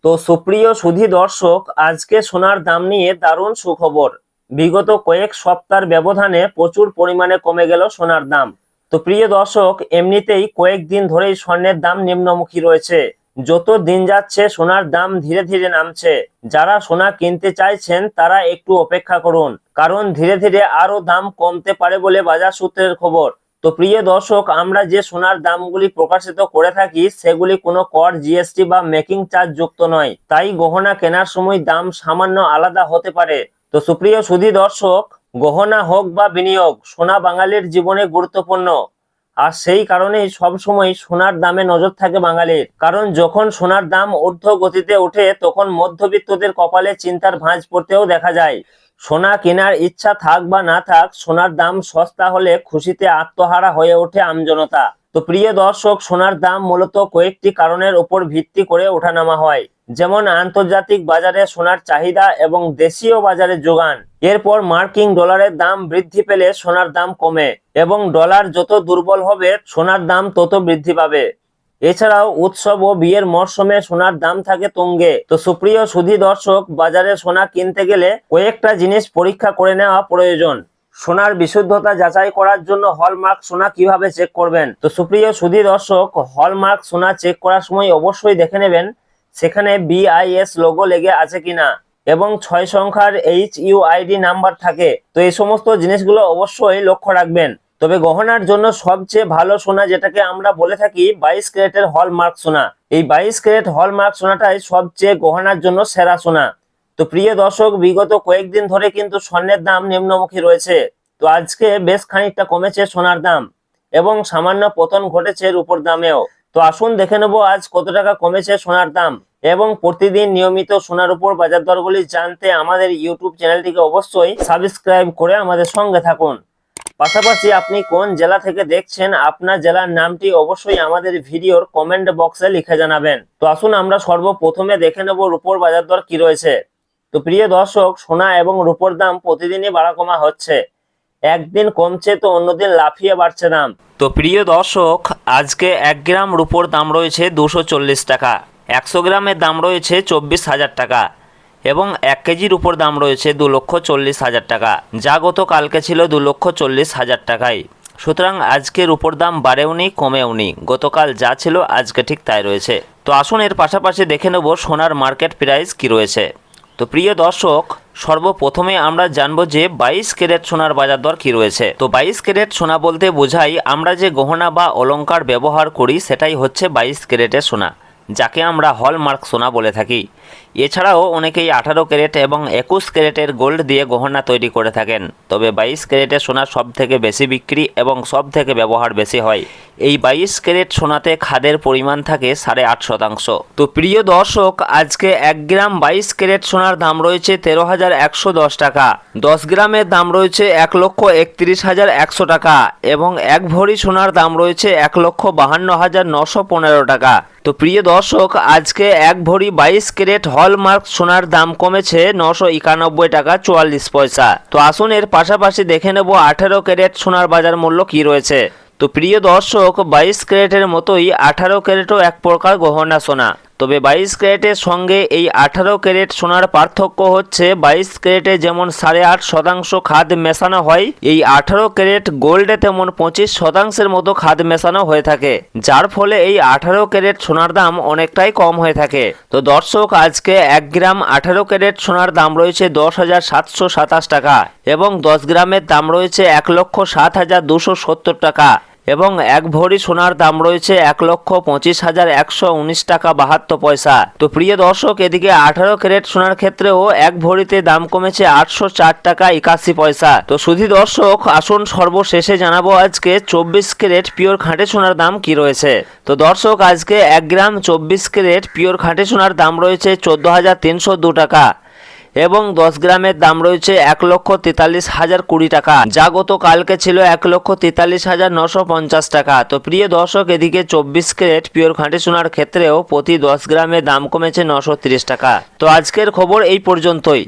তো সুপ্রিয় সুধী দর্শক, আজকে সোনার দাম নিয়ে দারুণ সুখবর। বিগত কয়েক সপ্তাহের ব্যবধানে প্রচুর পরিমাণে কমে গেল সোনার দাম। তো প্রিয় দর্শক, এমনিতেই কয়েকদিন ধরেই স্বর্ণের দাম নিম্নমুখী রয়েছে। যত দিন যাচ্ছে সোনার দাম ধীরে ধীরে নামছে। যারা সোনা কিনতে চাইছেন তারা একটু অপেক্ষা করুন, কারণ ধীরে ধীরে আরো দাম কমতে পারে বলে বাজার সূত্রের খবর। তো প্রিয় দর্শক, আমরা যে সোনার দামগুলি প্রকাশিত করে থাকি সেগুলি কোনো কর, জিএসটি বা মেকিং চার্জ যুক্ত নয়, তাই গহনা কেনার সময় দাম সামান্য আলাদা হতে পারে। তো সুপ্রিয় সুধী দর্শক, গহনা হোক বা বিনিয়োগ, সোনা বাঙালির জীবনে গুরুত্বপূর্ণ। আর সেই কারণেই সবসময় সোনার দামে নজর থাকে বাঙালির, কারণ যখন সোনার দাম ঊর্ধ্ব গতিতে ওঠে তখন মধ্যবিত্তদের কপালে চিন্তার ভাঁজ পড়তেও দেখা যায়। সোনা কেনার ইচ্ছা থাক বা না থাক, সোনার দাম সস্তা হলে খুশিতে আত্মহারা হয়ে ওঠে আমজনতা। তো প্রিয় দর্শক, সোনার দাম মূলত কয়েকটি কারণের উপর ভিত্তি করে ওঠানামা হয়, যেমন আন্তর্জাতিক বাজারে সোনার চাহিদা এবং দেশীয় বাজারে যোগান। এরপর মার্কিন ডলারের দাম বৃদ্ধি পেলে সোনার দাম কমে, এবং ডলার যত দুর্বল হবে সোনার দাম তত বৃদ্ধি পাবে। এছাড়াও উৎসব ও বিয়ের মরশুমে সোনার দাম থাকে তুঙ্গে। তো সুপ্রিয় সুধী দর্শক, বাজারে সোনা কিনতে গেলে কয়েকটা জিনিস পরীক্ষা করে নেওয়া প্রয়োজন। সোনার বিশুদ্ধতা যাচাই করার জন্য হলমার্ক সোনা কিভাবে চেক করবেন? তো সুপ্রিয় সুধী দর্শক, হলমার্ক সোনা চেক করার সময় অবশ্যই দেখে নেবেন সেখানে BIS লোগো লেগে আছে কিনা এবং 6 সংখ্যার HUID নাম্বার থাকে। তো এই সমস্ত জিনিসগুলো অবশ্যই লক্ষ্য রাখবেন। তবে গহনার জন্য সবচেয়ে ভালো সোনা, যেটাকে আমরা বলে থাকি 22 ক্যারেটের হলমার্ক সোনা, এই 22 ক্যারেট হলমার্ক সোনাটাই সবচেয়ে গহনার জন্য সেরা সোনা। তো প্রিয় দর্শক, বিগত কয়েকদিন ধরে কিন্তু স্বর্ণের দাম নিম্নমুখী রয়েছে। তো আজকে বেশ খানিকটা কমেছে সোনার দাম এবং সামান্য পতন ঘটেছে রূপোর দামেও। তো আসুন দেখে নেব আজ কত টাকা কমেছে সোনার দাম, এবং প্রতিদিন নিয়মিত সোনার উপর বাজার দরগুলি জানতে আমাদের ইউটিউব চ্যানেলটিকে অবশ্যই সাবস্ক্রাইব করে আমাদের সঙ্গে থাকুন। পাশাপাশি আপনি কোন জেলা থেকে দেখছেন, আপনার জেলার নামটি অবশ্যই আমাদের ভিডিওর কমেন্ট বক্সে লিখে জানাবেন। তো আসুন আমরা সর্বপ্রথমে দেখে নেব রূপোর বাজার দর কি রয়েছে। তো প্রিয় দর্শক, সোনা এবং রূপোর দাম প্রতিদিনই বাড়া কমা হচ্ছে। একদিন কমছে তো অন্যদিন লাফিয়ে বাড়ছে দাম। তো প্রিয় দর্শক, আজকে 1 গ্রাম রূপোর দাম রয়েছে 240 টাকা, 100 গ্রামের দাম রয়েছে 24,000 টাকা এবং 1 কেজির উপর দাম রয়েছে 2,40,000 টাকা, যা গতকালকে ছিল 2,40,000 টাকায়। সুতরাং আজকের উপর দাম বাড়েওনি কমেওনি, গতকাল যা ছিল আজকে ঠিক তাই রয়েছে। তো আসুন এর পাশাপাশি দেখে নেব সোনার মার্কেট প্রাইস কি রয়েছে। তো প্রিয় দর্শক, সর্বপ্রথমে আমরা জানবো যে 22 ক্যারেট সোনার বাজার দর কি রয়েছে। তো 22 ক্যারেট সোনা বলতে বোঝাই আমরা যে গহনা বা অলংকার ব্যবহার করি সেটাই হচ্ছে 22 ক্যারেটের সোনা, যাকে আমরা হলমার্ক সোনা বলে থাকি। এছাড়াও অনেকেই 18 ক্যারেট এবং 21 ক্যারেটের গোল্ড দিয়ে গহনা তৈরি করে থাকেন, তবে 22 ক্যারেটের সোনা সব থেকে বেশি বিক্রি এবং সব থেকে ব্যবহার বেশি হয়। এই 22 ক্যারেট সোনাতে খাদের পরিমাণ থাকে 8.5%। তো প্রিয় দর্শক, আজকে 1 গ্রাম 22 ক্যারেট সোনার দাম রয়েছে 13,110 টাকা, 10 গ্রামের দাম রয়েছে 1,31,100 টাকা এবং 1 ভরি সোনার দাম রয়েছে 1,52,915 টাকা। তো প্রিয় দর্শক, আজকে 1 ভরি 22 ক্যারেট হলমার্ক সোনার দাম কমেছে 991 টাকা 44 পয়সা। তো আসুন এর পাশাপাশি দেখে নেব 18 ক্যারেট সোনার বাজার মূল্য কি রয়েছে। তো প্রিয় দর্শক, 22 ক্যারেটের মতোই 18 ক্যারেটও এক প্রকার গহনা সোনা, তবে 22 ক্যারেটের সঙ্গে এই 18 ক্যারেট সোনার পার্থক্য হচ্ছে 22 ক্যারেটে যেমন 8.5% খাদ মেশানো হয়, এই 18 ক্যারেট গোল্ডে তেমন 25% মতো খাদ মেশানো হয়ে থাকে, যার ফলে এই 18 ক্যারেট সোনার দাম অনেকটাই কম হয়ে থাকে। তো দর্শক, আজকে 1 গ্রাম 18 ক্যারেট সোনার দাম রয়েছে 10,727 টাকা এবং 10 গ্রামের দাম রয়েছে 1,07,270 টাকা এবং 1 ভরি সোনার দাম রয়েছে 1,25,119 টাকা 72 পয়সা। তো প্রিয় দর্শক, এদিকে 18 ক্যারেট সোনার ক্ষেত্রেও 1 ভরিতে দাম কমেছে 804 টাকা 81 পয়সা। তো শুধু দর্শক, আসুন সর্বশেষে জানাবো আজকে 24 ক্যারেট পিওর খাঁটি সোনার দাম কি রয়েছে। তো দর্শক, আজকে 1 গ্রাম 24 ক্যারেট পিওর খাঁটি সোনার দাম রয়েছে 14,302 টাকা এবং 10 গ্রামের দাম রয়েছে 1,43,020 টাকা, যা গতকালকে ছিল 1,43,950 টাকা। তো প্রিয় দর্শক, এদিকে 24 ক্যারেট পিওর খাঁটি সোনার ক্ষেত্রেও প্রতি 10 গ্রামে দাম কমেছে 930 টাকা। তো আজকের খবর এই পর্যন্তই।